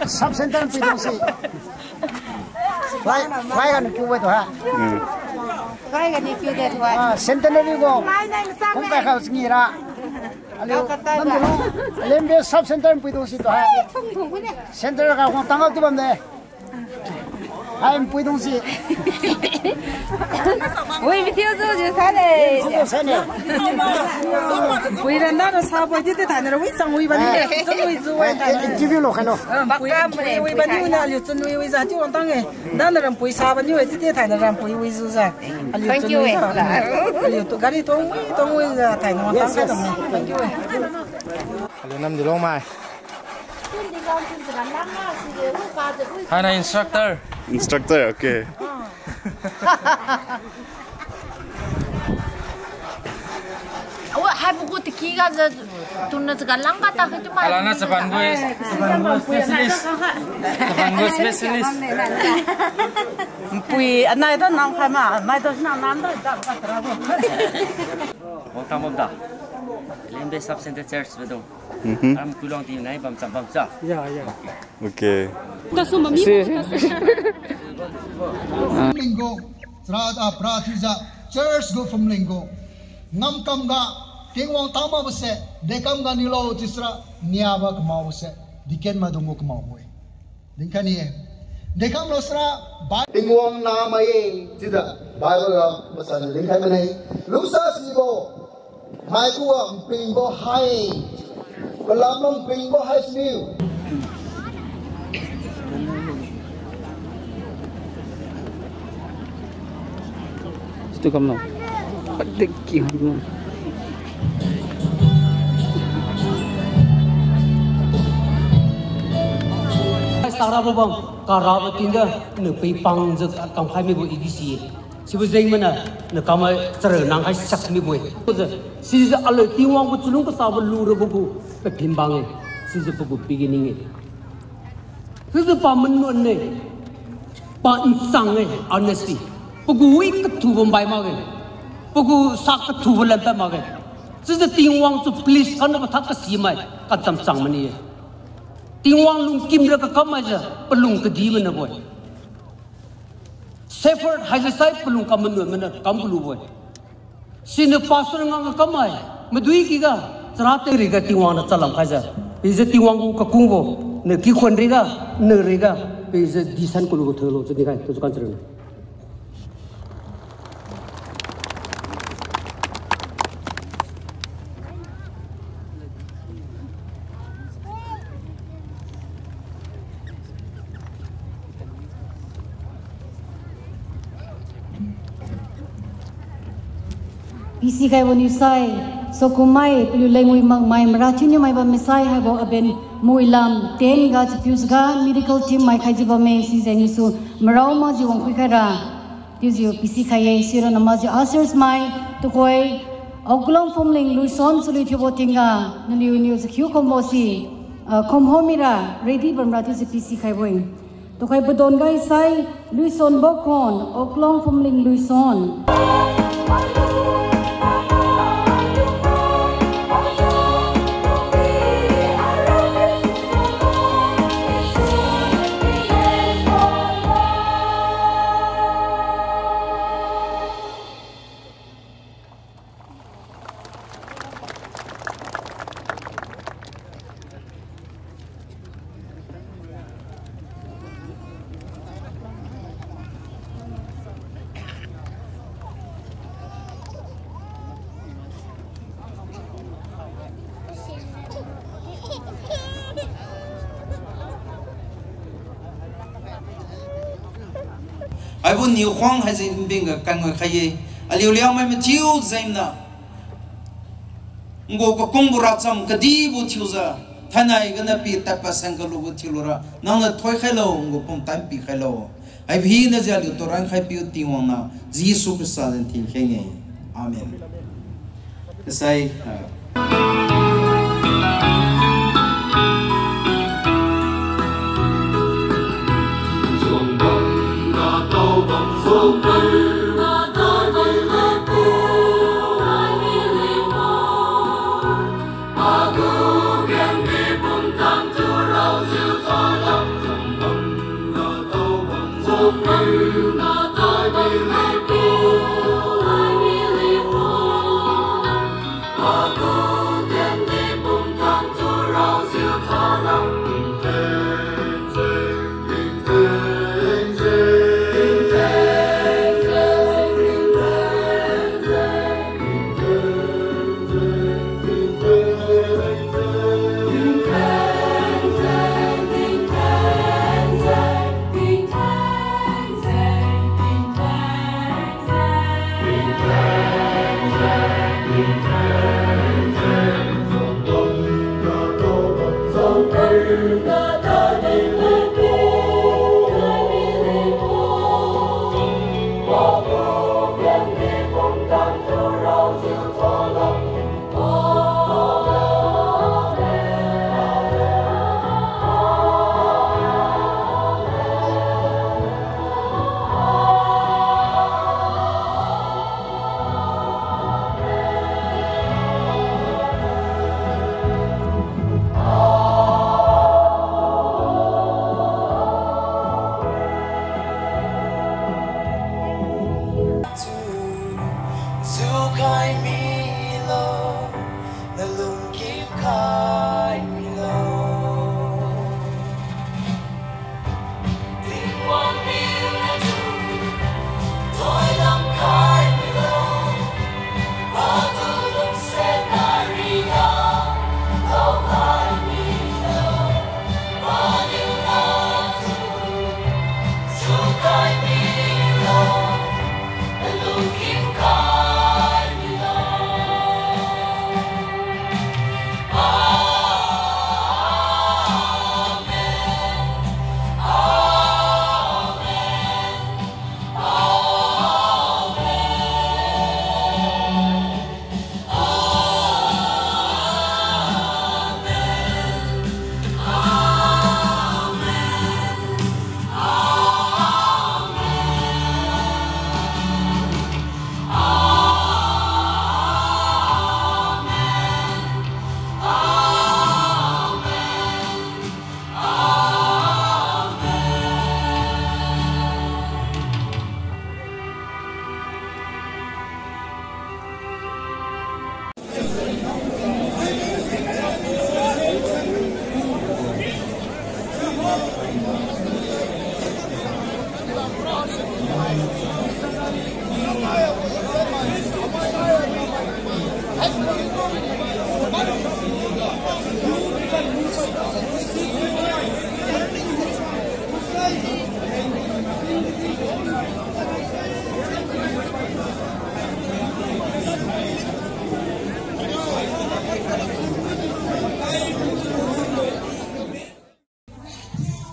Sub Centenary pidong si. Fly kan kyu tu ha. Fly kan kyu deh tu. Centenary go. Kung kaya kau sengira. Aliu, nanti lo. Lembe Sub Centenary pidong si tu ha. Centenary kau kung tanggal tu bande. Ayam pidong si. Wih, video tu je sana. Sana. Wih, randa sahabat itu tak ada. Wih, sang wih bani. Sang wih zuai. Interview lo kan lo. Wih bani mana aliu cun wih zat tu orang tangan. Dan orang wih sahabat ni wih itu tak ada orang wih zat. Thank you wih. Aliu tu kali tu wih zat tak ada orang tangan. Thank you wih. Aliu nam di Liangmai. Hana instructor. Instructor, okay. Awak hai buku tiki kan tuna segalang kata itu mah. Kalau nak sepan gue spesialis. Pui, anak itu nang kama, mai itu nang tu tak terlalu. Welcome dah. Lembe Sub Centenary Church betul. Am pulang di naik bam sah. Ya, ya. Okay. Dah semua mimi. Linggo, serada pratiza church go from Linggo. Ngam kam ga tingwang tama bose, dekam ga nilo tisra niaba kemau bose, diken madungo kemau boy. Dingkani ye. Dekam lo sra tingwang nama ye tidak Bible ga masan dingkan menai. Lusa sibo, mai kuwa pingbo hai. Kelamong pingbo hai sniu. Itu kamu. Ada kiam. Sarap bang, karab tinggal nepi pang jek kam khai mi bu idisi. Sibu zeng mana, nekama serenang khai sak mi bu. Si ale tiwang bu culung ke sabal lur bu petimbang. Si bu beginning. Si pa menun ne. Pa insang honesty. Pagui ketu bombay magen. Pagu sak ketu bolampe magen. Sisa tingwang tu please kan apa tak kesimai kan camcang mani. Tingwang lung kim le kam aja pelung ke di mana boy. Sefer haji sai pelung kam mana kam bulu boy. Sini pasur ngang kamai Medui kiga cerate riga tiwang na calam kaza. Bisa tiwang ku kakunggo ne kikon riga ne riga bisa disan kulu thelo jadi kai tu kan cerita. Isi kai woni sai so kumai pelu lengui mang mai marathini mai ba mesai ha bo aben muilam ten ga fuse ga medical team mai khai jiba me si zeni su marau ma ji wong khoi khara tizu pisi khai siro namazi asers mai to koi oglong fomling luison suli thibo tinga nliu news kyu kombo si komhomira ready bamra tu si pisi khai boing to koi bodon gai sai luison bokon oglong fomling luison Apou ni Huang has been being a Kango Kaye, a Liangmai Matthew Zaina Ngo Konguratsam, Kadibu Tuza, Tanai gonna be Tapas and Galu Tilura, Nana Toy Hello, Ngopum Tampi Hello. I've heard the Zali to rank high beauty one now, Z super silent in Kenya. Amen. Say,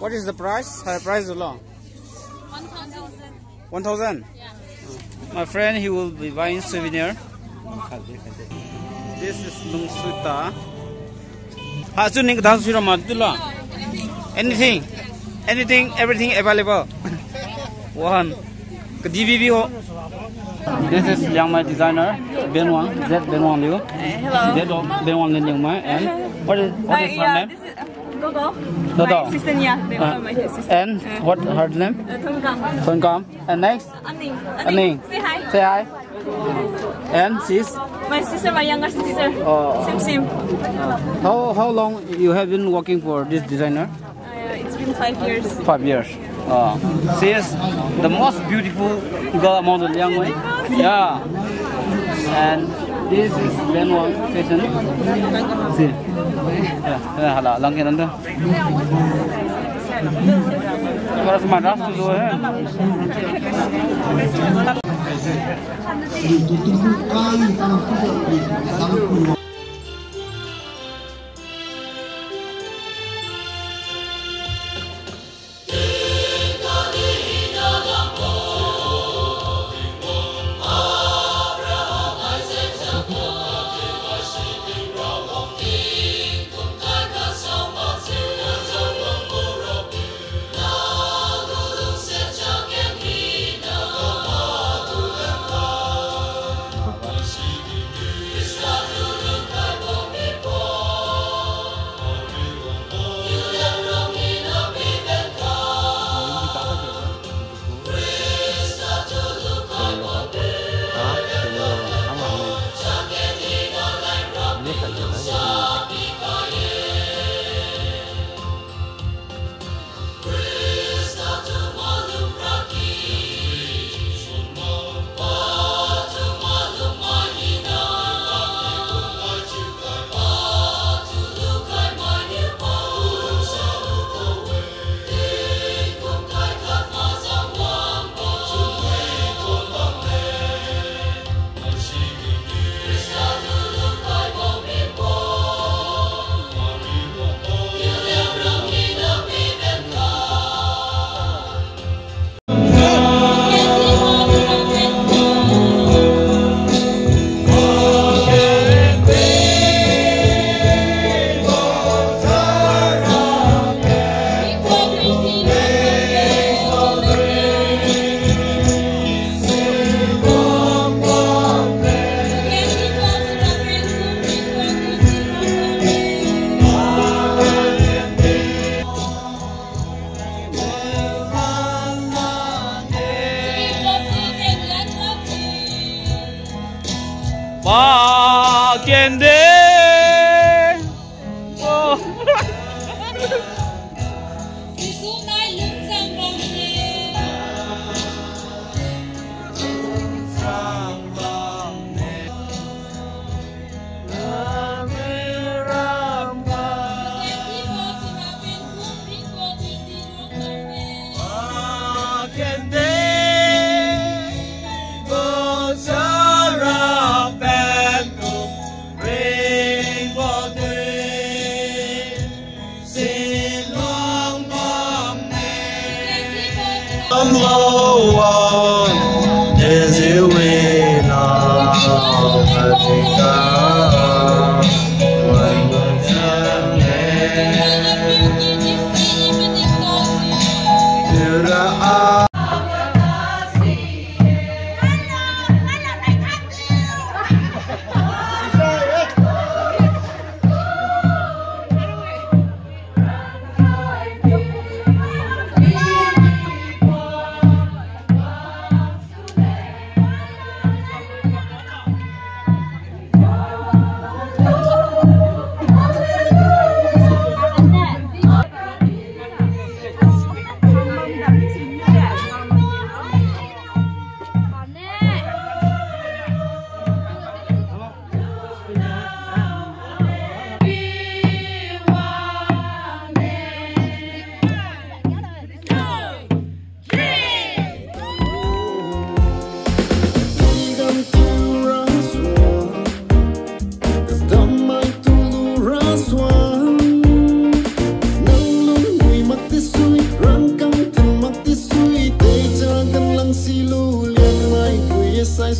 What is the price? Price is long. 1,000. 1,000? Yeah. My friend, he will be buying souvenir. This is Njuta. Anything, everything available. One. This is Liangmai designer, Ben Wang, Z Ben Wang Liu. Hello. Z Ben Wang Liangmai. And what is her name? This is Dodo. Dodo. My sister, yeah. My sister. And what her name? Thong Gam. And next? Aning. Aning. Say hi. Say hi. And she's? My sister, my younger sister. Sim. How long you have been working for this designer? It's been 5 years. 5 years. She is the most beautiful girl among the Liangmai. Yeah. And this is Ben Wang fashion. See. Yeah, hala, langkin anda. Kalau semangat tu tu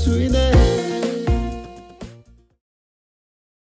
suine